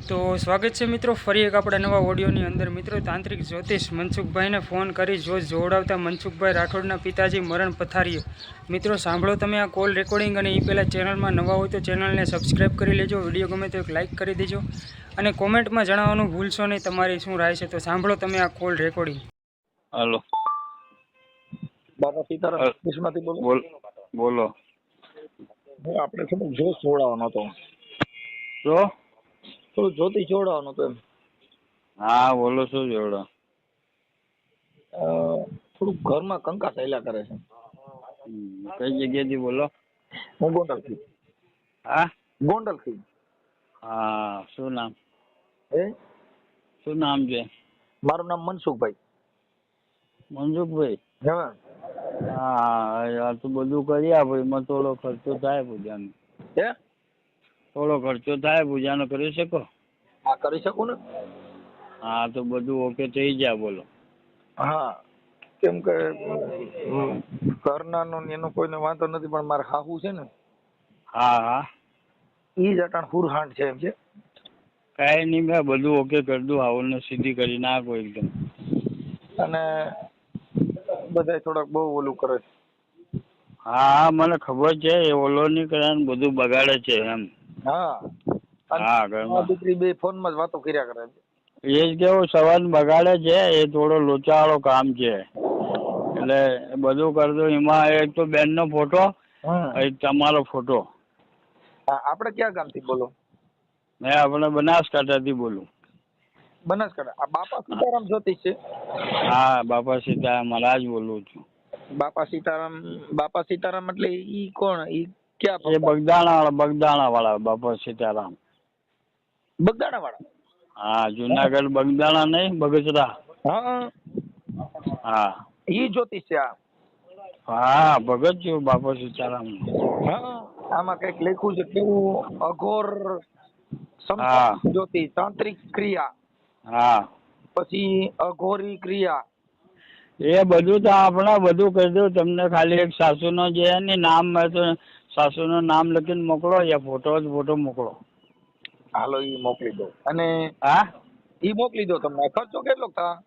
તો સ્વાગત છે મિત્રો ફરી એક આપણા નવા ઓડિયોની અંદર મિત્રો તાંત્રિક જ્યોતિષ મનસુખભાઈને ફોન કરી જોડાવતા મનસુખભાઈ રાઠોડના પિતાજી મરણ પથારીએ મિત્રો સાંભળો તમે આ કોલ રેકોર્ડિંગ અને એ પહેલાં ચેનલમાં નવા હોય તો ચેનલને સબસ્ક્રાઈબ કરી લેજો, વિડીયો ગમે તો એક લાઇક કરી દેજો અને કોમેન્ટમાં જણાવવાનું ભૂલશો નહીં તમારી શું રાય છે. તો સાંભળો તમે આ કોલ રેકોર્ડિંગ. હાલો બાપા સીતારામ ઓફિસમાંથી બોલો. બોલો. આપણે થોડુંક જોશ જોડાવાનો હતો. શું? થોડું જ્યોતિષ જોડાવાનું હતું એમ. હા બોલો, શું જોડો? થોડુંક ઘરમાં કંકાસ હાલ્યા કરે છે. કઈ જગ્યાથી બોલો? હું ગોંડલથી. હા ગોંડલથી. હા, શું નામ? શું નામ છે? મારું નામ મનસુખભાઈ. મનસુખભાઈ? હા હા, તો બધું કરી આપો, એમાં થોડો ખર્ચો થાય પૂજાનો. હે? થોડો ખર્ચો થાય પૂજાનો, કરી શકો? હા કરી શકું ને. હા તો બધું ઓકે થઈ જાય. બોલો. હા કેમ કે ઘરના નો એનો કોઈને વાંધો નથી, પણ મારા હાહુ છે ને. હા હા, ઈ જ અટાણ હુરહાંડ છે એમ છે. કાંઈ નહીં, મેં બધું ઓકે કરી દઉં, આવડને સીધી કરી નાખો એકદમ. અને બધા થોડાક બહુ ઓલું કરે છે. હા મને ખબર છે, એ ઓલો નહીં કરે ને બધું બગાડે છે એમ. હા હા ઘરમાં દીકરી બે ફોન માં જ વાતો કર્યા કરે છે. એ જ કેવું સવાલ બગાડે છે, એ થોડો લોચાવાળો કામ છે એટલે બધું કરી દો. એમાં એક તો બેન નો ફોટો, એક તમારો ફોટો. આપણે ક્યાં ગામથી બોલો? મેં આપણે બનાસકાંઠાથી બોલું. બનાસકાંઠા. આ બાપા સીતારામ જ્યોતિષ છે? હા બાપા સીતારામ મહારાજ બોલું છું. બાપા સીતારામ એટલે ઈ કોણ? ઈ ક્યાં? એ બગદાણા વાળા બાપા સીતારામ. બગદાણા વાળા? હા જુનાગઢ બગદાણા નહીં, બગસરા. હા હા ઈ જ્યોતિષ છે આ? હા ભગત છું બાપા સીતારામ. હા આમાં કઈક લખ્યું છે, કેવું અઘોર હા જ્યોતિષ, તાંત્રિક ક્રિયા, હા પછી અઘોરી ક્રિયા. એ બધું તો આપણે બધું કરી દઉં તમને. ખાલી એક સાસુનો જે ને નામ તો સાસુનું નામ લખીને મોકલો, યા ફોટો મોકલો. હાલો ઈ મોકલી દો. અને હા ઈ મોકલી દો. તમને ખર્ચો કેટલો થાય?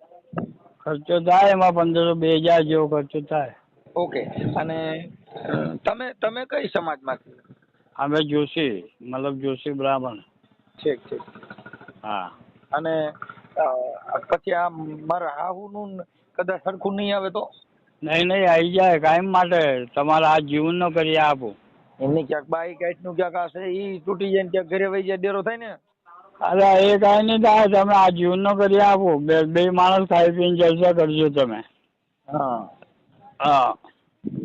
ખર્ચો થાય એમાં 1500-2000 જેવો ખર્ચો થાય. ઓકે. અને તમે કઈ સમાજમાંથી? અમે જોશી, મતલબ જોશી બ્રાહ્મણ. ઠીક ઠીક. હા. અને પછી આ મારા હાહુનું કદાચ સરખું નહીં આવે તો? નહીં આવી જાય કાયમ માટે. તમારા આ જીવનનો કરી આપો. એમની ક્યાંક બાઈક નું ક્યાંક આ છે ઈ તૂટી જાય ને ક્યાંક ઘરે વહી જાય, ડેરો થાય ને. અરે એ કાંઈ નહીં થાય, તમે આ જીવનનો કરી આપો. બે માણસ ખાઈ પીને જલસા કરજો તમે. હા હા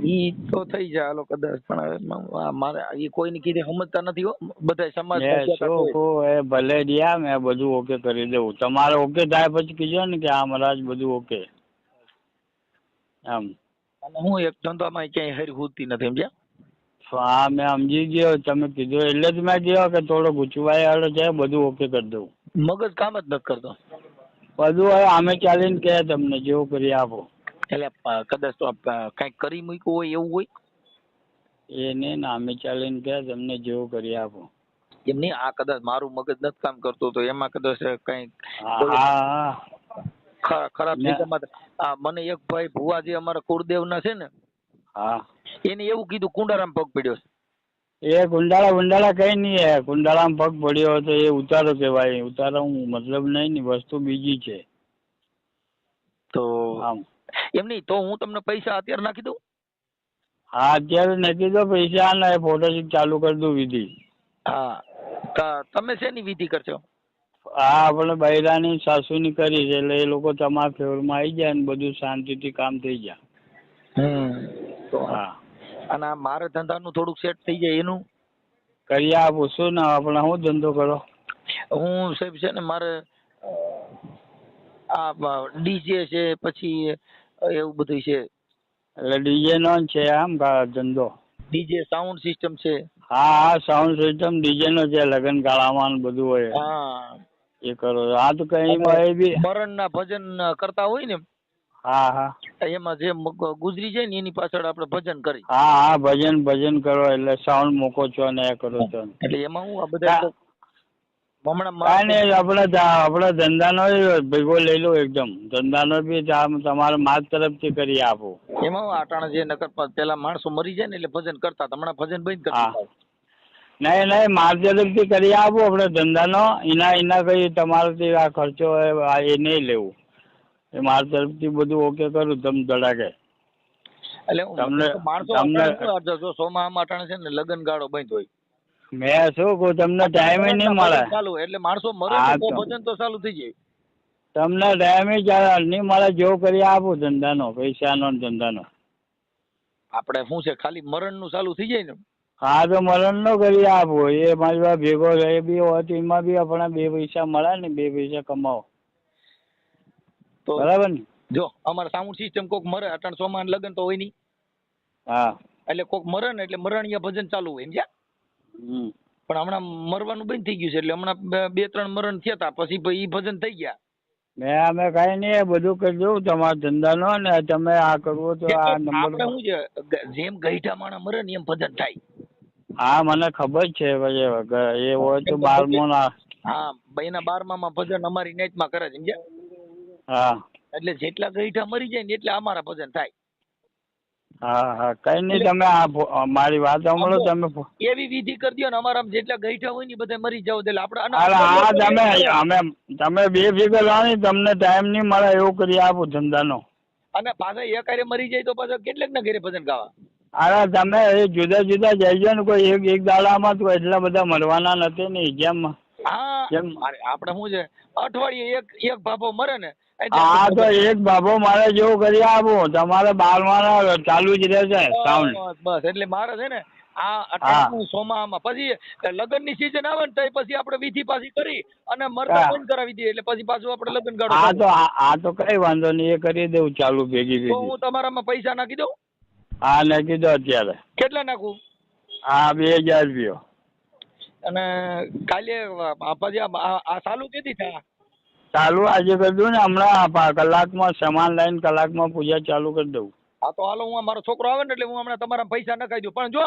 ઈ તો થઈ જાય હાલો કદાચ. પણ મારે ઈ કોઈને કીધે સમજતા નથી હો બધા સમાજ. એ ભલે રહ્યા, મેં બધું ઓકે કરી દઉં. તમારે ઓકે થાય પછી કીજો ને કે આ મહારાજ બધું ઓકે એમ. અને હું એક ધંધામાં ક્યાંય હરી હોતી નથી એમ. હા મેં સમજી ગયો, તમે કીધું એટલે જ મેં કહ્યું કે થોડો ગુચવાઈ વાળો છે, બધું ઓકે કરી દઉં. મગજ કામ જ નથી કરતો બધું હવે આમે ચાલીને કહે તમને જેવું કરી આપો. એટલે કદાચ તો કઈક કરી મૂક્યું હોય એવું હોય. એ નહીં ને આમે ચાલીને કહે તમને જેવું કરી આપો. એમ નહીં, આ કદાચ મારું મગજ નથી કામ કરતું તો એમાં કદાચ કઈક ખરાબ જગ્યામાં. મને એક ભાઈ ભુવાજી અમારા કુળદેવના છે ને, હા એને એવું કીધું કુંડારામ પગ પડ્યો છે. એ કુંડાળા કઈ નહીં હે. કુંડાળામાં પગ પડ્યો તો એ ઉતારો કહેવાય. ઉતારો મતલબ નહીં ને, વસ્તુ બીજી છે. તો આમ એમ નહીં તો હું તમને પૈસા અત્યારે નાખી દઉં? હા અત્યારે નાખી દો પૈસા ને ફોટોશૂટ ચાલુ કરી દઉં વિધિ. હા તમે શેની વિધિ કરશો? હા આપણે બૈરાની સાસુની કરી છે, એટલે એ લોકો તમારા ફેવરમાં આવી જાય ને બધું શાંતિથી કામ થઈ જાય. હા અને મારે ધંધાનું થોડુંક સેટ થઈ જાય એનું કરી આપું. શું ના આપણે શું ધંધો કરો? હું સાહેબ છે ને મારે આ ડીજે છે, પછી એવું બધું છે. એટલે ડીજે નો છે આમ ધંધો? ડીજે સાઉન્ડ સિસ્ટમ છે. હા સાઉન્ડ સિસ્ટમ ડીજે નો છે. લગ્ન ગાળામાં બધું હોય. હા એ કરો. હા તો કઈ બી મરણ ના ભજન કરતા હોય ને. હા હા એમાં જે ગુજરી જાય ને એની પાછળ આપણે ભજન કરી. હા ભજન કરો એટલે સાઉન્ડ મૂકો છો ને એ કરો છો. એટલે એમાં હું આ બધા હમણાં કાંઈ નહીં, આપણા ધંધાનો ભેગો લઈ લો એકદમ. ધંધાનો બી તમારે માર તરફથી કરી આપો. એમાં હું અટાણે જે નકર પેલા માણસો મરી જાય ને એટલે ભજન કરતા હતા. હમણાં ભજન બંધ હા, કરતા નહીં માર તરફથી કરી આપો આપણે ધંધાનો. એના કઈ તમારાથી આ ખર્ચો હોય એ નહીં લેવું. એ માર તરફથી બધું ઓકે કરું તમ ધડાકે. એટલે તમને માણસો જો સોમામાં અટાણે છે ને લગન ગાળો બંધ હોય. મેં શું કહું, તમને ટાઈમે નહીં મળે. ચાલુ એટલે માણસો મરે હા, તો ભજન તો ચાલુ થઈ જાય. તમને ટાઈમે નહીં મળે. જેવું કરી આપો ધંધાનો, પૈસાનો ને ધંધાનો. આપણે શું છે ખાલી મરણ નું ચાલુ થઈ જાય ને. હા તો મરણ નો કરી આપો. એ મારી પાસે ભેગો એ બી હોય તો એમાં બી આપણા 2 પૈસા મળે ને, 2 પૈસા કમાવો. તો બરાબર ને? જો અમારે સાઉન્ડ સિસ્ટમ કોક મરે અટાણ સોમાન લગન તો હોય નહીં. હા. એટલે કોક મરે ને એટલે મરણિયા ભજન ચાલુ હોય સમજ્યા. પણ હમણાં મરવાનું બંધ થઈ ગયું છે એટલે હમણાં 2-3 મરણ થયા હતા પછી ઈ ભજન થઈ ગયા. અમે કઈ નહીં, બધું કરી દઉં તમારા ધંધાનો. ને તમે આ કરવો તો આ નંબર. આપણે શું છે જેમ ગઈઢા માણસ મરે ને એમ ભજન થાય. હા મને ખબર છે. પછી એ હોય તો 12મો ના. હા એના 12માં ભજન અમારી નેટમાં કરે છે સમજ્યા. હા એટલે જેટલા ગઈઢા મરી જાય ને એટલે અમારા ભજન થાય. હા કઈ નહીં, તમે આ મારી વાત સાંભળો. તમે એવી વિધિ કરી દો ને અમારા જેટલા ગઈઠા હોય ને બધા મરી જાવ એટલે આપણે. હા તમે બેફિકર આવો, તમને ટાઈમ નહીં મળે એવું કરી આપો ધંધાનો. અને પાછા એક હારે મરી જાય તો પાછા કેટલાક ના ઘરે ભજન ગાવા. અરે તમે એ જુદા જુદા જઈજો ને. કોઈ એક દાડામાં તો એટલા બધા મળવાના નથી ને. જેમ હા આપણે શું છે અઠવાડિયે એક ભાભો મરે ને. હા તો એક બાબો મારે જેવું કરી આપો. તમારે 12 ચાલુ જ રહેશે સાઉન્ડ. બસ એટલે મારે છે ને આ સોમામાં પછી લગ્ન ની સીઝન આવે ને તો પછી આપણે વિધિ પાછી કરી અને મરતા બંધ કરાવી દઈએ એટલે પછી પાછું આપણે લગ્ન કાઢો. હા તો કઈ વાંધો નહીં, એ કરી દઉં ચાલુ ભેગી. તો હું તમારામાં પૈસા નાખી દઉં. હા નાખી દો અત્યારે. કેટલા નાખું? હા 2000 રૂપિયા. અને કાલે પછી આ ચાલુ કેદી થાય? ચાલુ આજે કરી દઉં ને. હમણાં કલાકમાં સામાન લઈને કલાકમાં પૂજા ચાલુ કરી દઉં. હા તો હાલો, હું મારો છોકરો આવે ને એટલે હું હમણાં તમારા પૈસા નખાઈ દઉં. પણ જો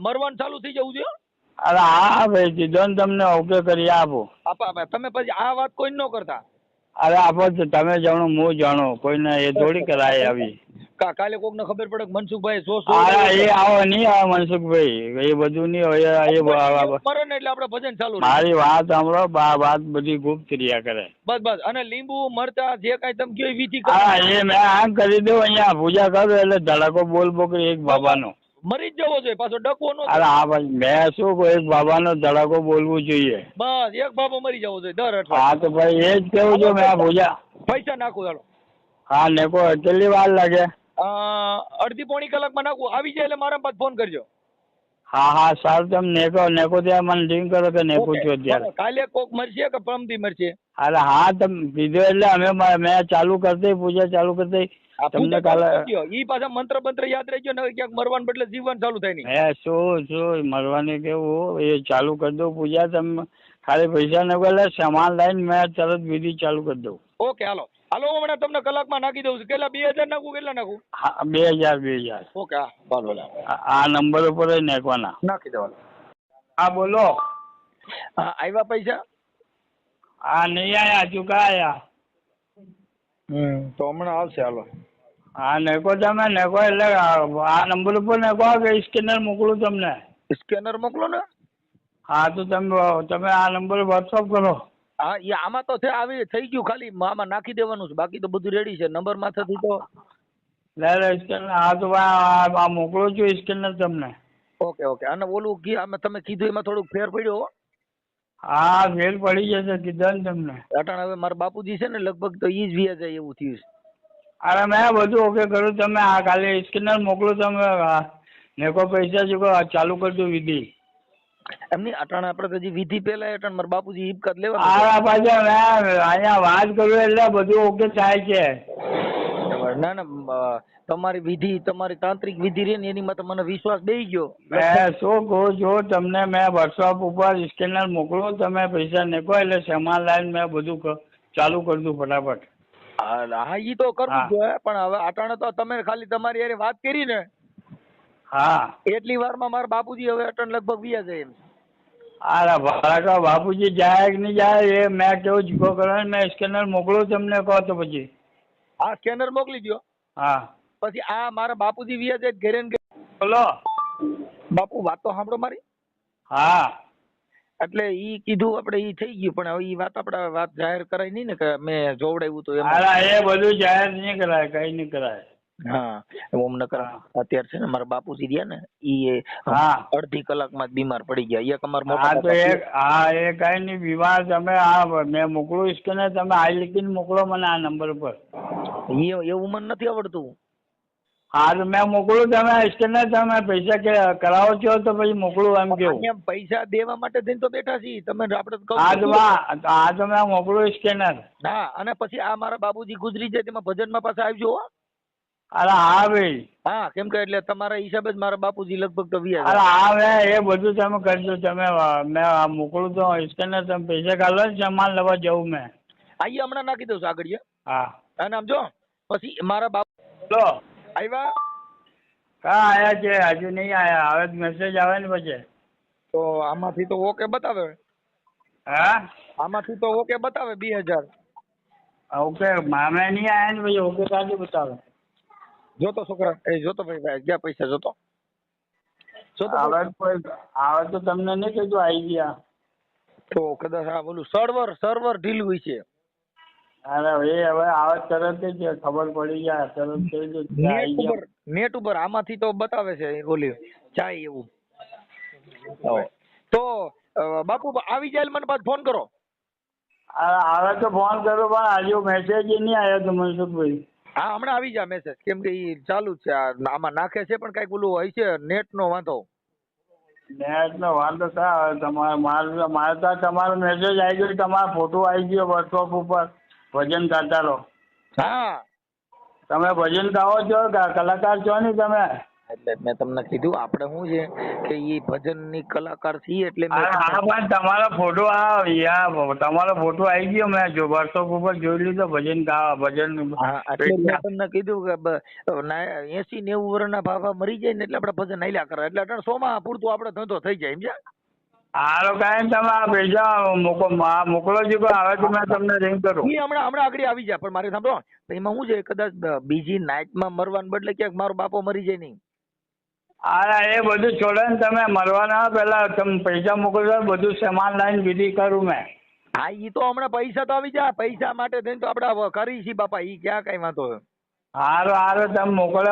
મરવાનું ચાલુ થઈ જવું જોઈએ. અરે હા ભાઈ કીધો ને તમને ઓકે કરી આપો. તમે પછી આ વાત કોઈ ન કરતા. અરે આપો તમે જાણો હું જાણો, કોઈને એ થોડી કરાય આવી. કાલે કોક ને ખબર પડે કે મનસુખભાઈ એ આવો નહીં આવે મનસુખભાઈ, એ બધું નહીં હોય. મરે ને એટલે આપણે ભજન ચાલુ. મારી વાત સાંભળો, વાત બધી ગુપ્ત રહ્યા કરે. બસ અને લીંબુ મરચા જે કઈ તમે કયો વિધિ હા એ મેં આમ કરી દઉં. અહીંયા પૂજા કરું એટલે ધડાકો બોલ બોલ એક બાબાનો મરી જ જવો જોઈએ, પાછો ડકવો નો. અરે હા ભાઈ મેં શું કહું, એક બાબાનો ધડાકો બોલવું જોઈએ. બસ એક બાબો મરી જવો જોઈએ દર અઠવાડિયે. હા તો ભાઈ એ જ કેવું છું મેં. પૂજા પૈસા નાખું ચાલો. હા નેકો કેટલી વાર લાગે? અડધી પોણી કલાકમાં નાખું. આવી જાય એટલે મારા પાસે ફોન કરજો. હા સારું. તમે નેકો ત્યાં મને લિંક કરો કે નેકો છો અત્યારે. કાલે કોક મરશે કે પરમથી મરશે? અરે હા તમે કીધું એટલે મેં ચાલુ કરતી પૂજા ચાલુ કરતી. તમને કાલે ઈ પાછા મંત્ર યાદ રહી ગયો ને ક્યાંક મરવાનું બદલે જીવન ચાલુ થાય નહીં. હે શું મરવાની કેવું એ ચાલુ કરી દઉં પૂજા. તમે ખાલી પૈસા નાખો એટલે સામાન લઈને મેં તરત વિધિ ચાલુ કરી દઉં. ઓકે હાલો હમણાં તમને કલાકમાં નાખી દઉં છું. કેટલા 2000 નાખું? કેટલા નાખું? હા 2000. ઓકે હા વાંધો આ નંબર ઉપર જ નાખવાના. નાખી દેવાના. હા બોલો. હા આવ્યા પૈસા? હા નહીં આયા, ચૂકા આયા. તો હમણાં આવશે. હાલો હા નેકો તમે નેકો એટલે આ નંબર ઉપર નેકો કે સ્કેનર મોકલું તમને? સ્કેનર મોકલો ને. હા તો તમે આ નંબર વોટ્સઅપ કરો. હા એ આમાં તો થઈ ગયું, ખાલી આમાં નાખી દેવાનું છે, બાકી તો બધું રેડી છે. નંબર માંથી તો સ્કેનર. હા તો આ મોકલું છું સ્કેનર તમને. ઓકે અને ઓલું તમે કીધું એમાં થોડુંક ફેર પડ્યો. હા ફેર પડી જશે કીધા ને તમને. અટાણ હવે મારા બાપુજી છે ને લગભગ તો ઈ જ વ્યા જાય એવું થયું છે. અરે મેં બધું ઓકે કર્યું. તમે આ ખાલી સ્કેનર મોકલો. તમે નેકો પૈસા ચૂકો ચાલુ કરજો વિધિ. એમની અટાણ આપણે હજી વિધિ પેલા અટાણ મારા બાપુજી હિપકત લેવા. હા પાછા મેં અહીંયા વાત કરું એટલે બધું ઓકે થાય છે. ના તમારી વિધિ, તમારી તાંત્રિક વિધિ રહી ને એની મને વિશ્વાસ બેસી ગયો. મેં શું કહું છું તમને, મેં વોટ્સઅપ ઉપર સ્કેનર મોકલો. તમે પૈસા નેકો એટલે સામાન લાઈન મેં બધું ચાલુ કરી દઉં ફટાફટ. હા ઈ તો કરવું જોઈએ, પણ હવે અટાણે તો તમે ખાલી તમારી યાર વાત કરી ને. હા એટલી વારમાં મારા બાપુજી હવે અટાણ લગભગ વ્યા જાય એમ. અરે ભાડા બાપુજી જાય કે નહીં જાય એ મેં કેવું જીકો કરો ને મેં સ્કેનર મોકલું તમને કહો તો પછી. હા સ્કેનર મોકલી દો. હા પછી આ મારા બાપુજી વ્યા છે ઘરે ને ઘરે. બોલો. બાપુ વાત તો સાંભળો મારી. હા એટલે ઈ કીધું આપણે ઈ થઈ ગયું પણ હવે ઈ વાત આપણે વાત જાહેર કરાય નહીં ને કે મેં જોવડાવ્યું તો એમ. અરે એ બધું જાહેર નહીં કરાય, કઈ નહીં કરાય. હા ઓમ નકર અત્યારે છે ને મારા બાપુજી રહ્યા ને ઈ હા અડધી કલાકમાં જ બીમાર પડી ગયા. એક અમાર હા તો મોટા એ કઈ નહીં બીમાર તમે મેં મોકલું સ્કેનર તમે આ લીખીને મોકલો મને આ નંબર પર. એવું મને નથી આવડતું. હા તો મેં મોકલું તમે સ્કેનર તમે પૈસા કરાવો છો તો પછી મોકલું એમ કેવું. એમ પૈસા દેવા માટે થઈને તો બેઠા છીએ તમે આપણે તો કહું હા છું. તો હા તો મેં મોકલું સ્કેનર. હા અને પછી આ મારા બાબુજી ગુજરી જાય તેમાં ભજનમાં પાછા આવજો હો. અરે હા ભાઈ. હા કેમ કે એટલે તમારા હિસાબે જ મારા બાપુજી લગભગ તો વ્યા અરે હા મેં એ બધું તમે કરજો તમે મેં મોકલું તો સ્કેનર તમે પૈસા કાઢો ને સામાન લેવા જવું મેં. આઈએ હમણાં નાખી દઉં છું આગળ. હા અને આમ જો પછી મારા બાપુ બોલો. આવ્યા કા આયા છે હજુ નહીં આયા હવે મેસેજ આવે ને પછી. તો આમાંથી તો ઓકે બતાવે. હા આમાંથી તો ઓકે બતાવે 2000. ઓકે મામે નહીં આયા ને પછી ઓકે કાઢી બતાવે. જોતો છોકરા જોતો ભાઈ ગયા પૈસા જોતો. હવે તો તમને નહીં કીધું આવી ગયા. તો કદાચ આ બોલું સર્વર ઢીલું છે. અરે એ હવે આવે તરત જ ખબર પડી જાય તરત જ આવી ગયા. નેટ ઉપર આમાંથી તો બતાવે છે ઓલી જાય એવું. તો બાપુ આવી જાય મને પાછો ફોન કરો. હવે તો ફોન કરો પણ હજુ મેસેજ નહીં આવ્યો તો મનસુખભાઈ. હા હમણાં આવી જાય મેસેજ કેમ કે ઈ ચાલુ જ છે આમાં નાખે છે પણ કઈક ઓલું હોય છે નેટ નો વાંધો. નેટ નો વાંધો થાય મારે તો તમારો મેસેજ આવી ગયો તમારો ફોટો આવી ગયો વોટ્સઅપ ઉપર ભજન ગાતા રહો. હા તમે ભજન ગાઓ છો કલાકાર છો ને તમે. એટલે મેં તમને કીધું આપણે શું છે કે ઈ ભજન ની કલાકાર છીએ એટલે હા પણ તમારો ફોટો તમારો ફોટો આવી ગયો મેં જો વોટ્સઅપ ઉપર જોઈ લીધો ભજન ભજન. એટલે મેં તમને કીધું કે 80-90 વર્ષના બાબા મરી જાય ને એટલે આપણે ભજન હાલ્યા કરે એટલે 100 માં પૂરતું આપણે ધંધો થઈ જાય સમજ્યા. હારો કાંઈ તમે આ પૈસા મોકલો છો કે હવે તો મેં તમને રિંગ કરું. હમણાં આગળ આવી જાય પણ મારે સાંભળો એમાં શું છે કદાચ બીજી નાઇટમાં મરવાને બદલે ક્યાંક મારો બાપો મરી જાય નહીં. હા એ બધું છોડે ને તમે મરવાના પેલા તમે પૈસા મોકલજો બધું સામાન લાવીને વિધિ કરું મેં. હા ઈ તો હમણાં પૈસા તો આવી જાય પૈસા માટે થઈને તો આપણે કરી છીએ બાપા ઈ ક્યાં કઈ વાંધો. હારો તમે મોકલો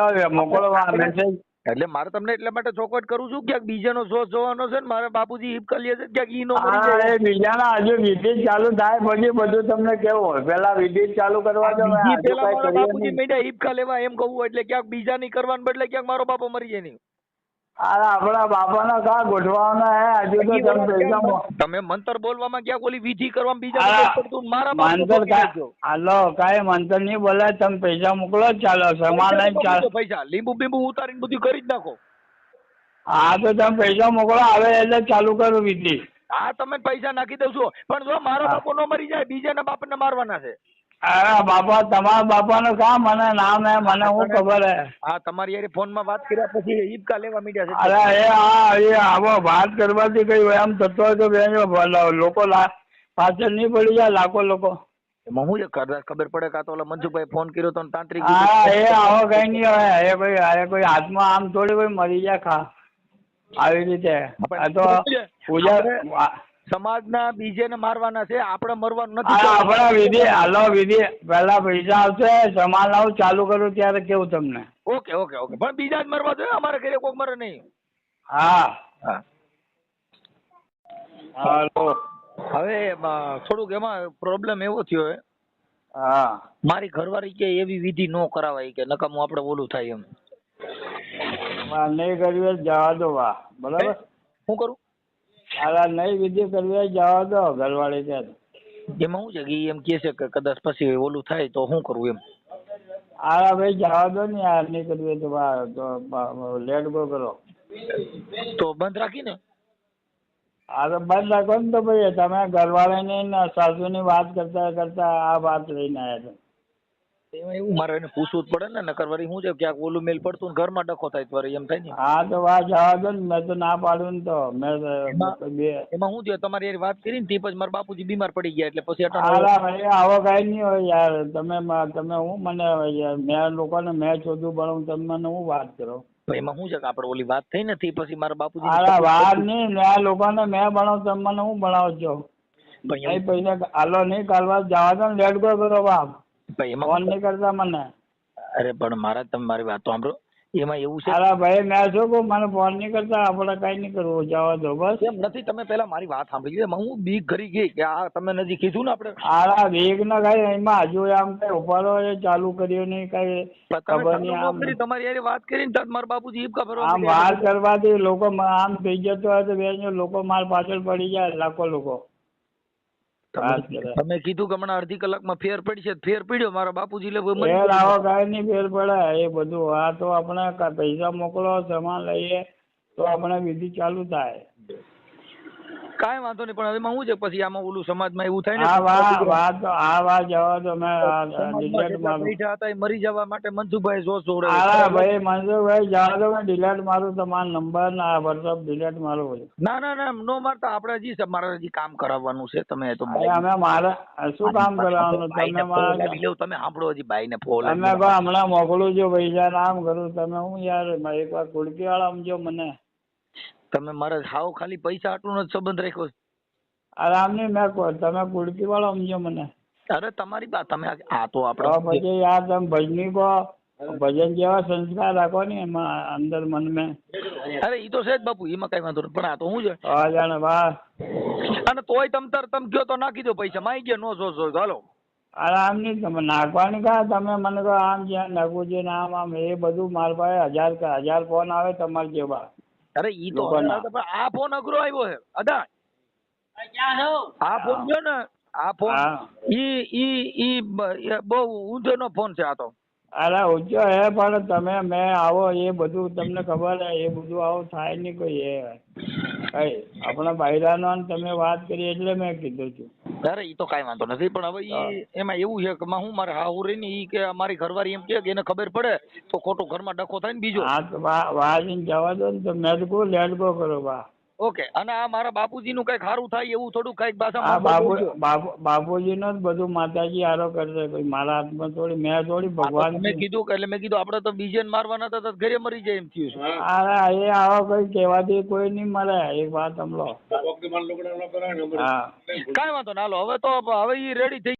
મેસેજ. એટલે મારે તમને એટલા માટે ચોખવટ કરું છું ક્યાંક બીજાનો શોખ જોવાનો છે ને મારા બાપુજી હિપકલીએ છે ક્યાંક ઈ નો મરી જાય. એ બીજાના હજુ વિધિ ચાલુ થાય પછી બધું તમને કેવું હોય પેલા વિધિ ચાલુ કરવા દો. પેલા મારા બાપુજી મેં હિપકા લેવા એમ કહું એટલે ક્યાંક બીજાની કરવાને બદલે ક્યાંક મારો બાપો મરી જાય નહીં. આપણા બાપાના કા ગોઠવાના હે હજુ તો તમે પૈસા તમે મંતર બોલવામાં ક્યાંક ઓલી વિધિ કરવામાં બીજા મારા મંતર હાલો કાંઈ મંતર નહીં બોલાય તમે પૈસા મોકલો ચાલો સામાન લઈને ચાલો. પૈસા લીંબુ બીંબુ ઉતારીને બધું કરી જ નાખો. હા તો તમે પૈસા મોકલો આવે એટલે ચાલુ કરો વિધિ. હા તમે પૈસા નાખી દઉં છું પણ જો મારો બાપો ન મરી જાય બીજાના બાપાને મારવાના છે. અરે બાપા તમારા બાપાનું કામ મને નામ હે મને શું ખબર હે. હા તમારી યાર ફોનમાં વાત કર્યા પછી હિપકા લેવા મીડ્યા છે. અરે એ આવો વાત કરવાથી કઈ એમ થતો હોય તો બેન લોકો પાછળ નહીં પડી જાય લાખો લોકો. એમાં હું ખબર પડે કાં તો ઓલા મનસુખભાઈ ફોન કર્યો તો તાંત્રિક. હા એ આવો કઈ નહીં હોય કોઈ હાથમાં આમ થોડી કોઈ મરી જાય ખા આવી રીતે. તો પૂજા સમાજના બીજેને મારવાના છે આપણે મરવાનું નથી. આપણા વિધિ પેલા પૈસા આવશે સમાન લાવું ચાલુ કરું ત્યારે કેવું તમને. ઓકે પણ બીજા જ મરવા જોઈએ અમારે ઘરે કોક મરે નહીં. હા હાલો. હવે થોડુંક એમાં પ્રોબ્લેમ એવો થયો હે. હા મારી ઘરવાળી કે એવી વિધિ ન કરાવાય કે નકામું આપણે ઓલું થાય એમ. નહીં કરવી જવા દો વાહ બરાબર. શું કરું? અરે નહીં વિધિ કરવી જવા દો ઘરવાળી ત્યાં. એમાં શું છે કે એમ કે છે કે કદાચ પછી ઓલું થાય તો શું કરવું એમ. અરે ભાઈ જવા દો ને યાર નહીં કરવી તો લેટ ગો કરો. તો બંધ રાખીને. હા તો બંધ રાખો ને તો ભાઈ તમે ઘરવાળાની ને સાસુની વાત કરતા આ વાત લઈને આવ્યા એમાં એવું મારે એને પૂછવું જ પડે ને, નકર વળી શું છે ક્યાંક ઓલું મેલ પડતું ને ઘરમાં ડખો થાય તો વળી એમ થાય ને. હા તો વાત જવા દો ને, મેં તો ના પાડું ને, તો મેં બે એમાં શું થયું, તમારી હારે વાત કરી ને તે પછી મારા બાપુજી બીમાર પડી ગયા એટલે પછી હાલા ભાઈ આવો કઈ નહીં હોય યાર. તમે હું મને યાર, મેં લોકોને મેં શોધું ભણું, તમે મને હું વાત કરો. એમાં શું છે કે આપણે ઓલી વાત થઈ નથી પછી મારા બાપુજી હાલા વાત નહીં, મેં લોકોને મેં ભણાવું, તમે મને હું ભણાવો છો? ભાઈ પૈસા હાલો નહીં કાલવા જવા દો ને, લેટ ગો કરો બાપ. ફોન નહીં કરતા મને. અરે પણ મારા તમે મારી વાત તો સાંભળો, એમાં એવું છે. હાલા ભાઈ મેં શું કહું, મને ફોન નહીં કરતા, આપણે કઈ નહીં કરવું, જવા દો બસ. એમ નથી, તમે પેલા મારી વાત સાંભળી એમાં હું બીક કરી ગઈ કે આ તમે નથી કીધું ને આપણે. હાલા વેગ ના કઈ એમાં હજુ આમ કઈ ઉપાડો ચાલુ કર્યો નહીં, કઈ ખબર નહીં. આમ તમારી હારે વાત કરીને તરત મારા બાપુજી હિબકા ભરવા આમ વાત કરવાથી લોકો આમ થઈ જતો હોય તો બે લોકો માર પાછળ પડી જાય, લાખો લોકો. તમે કીધું કે હમણાં અડધી કલાકમાં ફેર પડશે, ફેર પડ્યો મારા બાપુજી લે ફેર આવો કઈ નહીં ફેર પડે એ બધું. આ તો આપણે પૈસા મોકલો, સામાન લઈએ તો આપણે વિધિ ચાલુ થાય. કાંઈ વાંધો નહીં, પણ એમાં શું છે પછી આમાં ઓલું સમાજમાં એવું થાય આ ને વાત જવા દો. મેં ડિલેટ મારું બેઠા હતા એ મરી જવા માટે મનસુખભાઈ જોશ જોડે. હાલા ભાઈ મનસુખભાઈ જવા દો, મેં ડિલેટ મારું તમારો નંબર ના વોટ્સઅપ ડિલેટ મારું. ના ના ના નો મારતા, આપણે હજી મારે હજી કામ કરાવવાનું છે. તમે તો અમે મારે શું કામ કરવાનું? તમે મારા તમે સાંભળો, હજી ભાઈ ને ફોન તમે હમણાં મોકલું છું પૈસા, આમ કરું. તમે હું યાર એક વાર કુડકી વાળા સમજો મને. તમે મારે હાવ ખાલી પૈસા આટલું જ સંબંધ રાખ્યો. આરામ નહીં, મેં તમે કુડકી વાળો સમજો મને. અરે તમારી વાત, તમે આ તો આપણે પછી યાર તમે ભજની કહો, ભજન જેવા સંસ્કાર રાખો ને એમાં અંદર મન મેં. અરે ઈ તો છે જ બાપુ, એમાં કઈ વાંધો નહીં, પણ આ તો શું છે હા જાણે વાહ. અને તોય તમે કયો તો નાખી દો પૈસા, માઈ ગયા નો જો હાલો. આરામ નહીં, તમે નાખવાની કા તમે મને કહો આમ જ્યાં નાખવું છે ને આમ એ બધું મારા પાસે હજાર ફોન આવે તમારે જેવા. અરે ઈ તો આ ફોન અઘરો આવ્યો છે અદા. આ ફોન છે ને, આ ફોન ઈ બહુ ઊંધો નો ફોન છે આ તો. અરે ઊંચો હે, પણ તમે મેં આવો એ બધું તમને ખબર હે, એ બધું આવું થાય નહીં કોઈ. એ કઈ આપણા બૈરાનો તમે વાત કરી એટલે મેં કીધું છું. અરે ઈ તો કઈ વાંધો નથી, પણ હવે એમાં એવું છે કે હું મારે હાહુ રહી ને ઈ કે મારી ઘરવાળી એમ કે એને ખબર પડે તો ખોટું ઘરમાં ડખો થાય ને બીજો. હા તો વાજીને જવા દો ને, તો મેં તો લેટ ગો કરો બા. ઓકે. અને આ મારા બાપુજી નું કઈ સારું થાય એવું થોડું કઈક ભાષા બાપુજી નો જ બધું માતાજી હારો કરશે, મારા હાથમાં થોડી, મેં થોડી ભગવાન. મેં કીધું કે એટલે મેં કીધું આપડે તો બીજે મારવાના હતા ઘરે મરી જાય એમ થયું છે. અરે એ આવો કઈ કહેવાથી કોઈ નહીં મળે, એક વાત સમલો. કઈ વાંધો ના, હાલો હવે તો હવે ઈ રેડી થઈ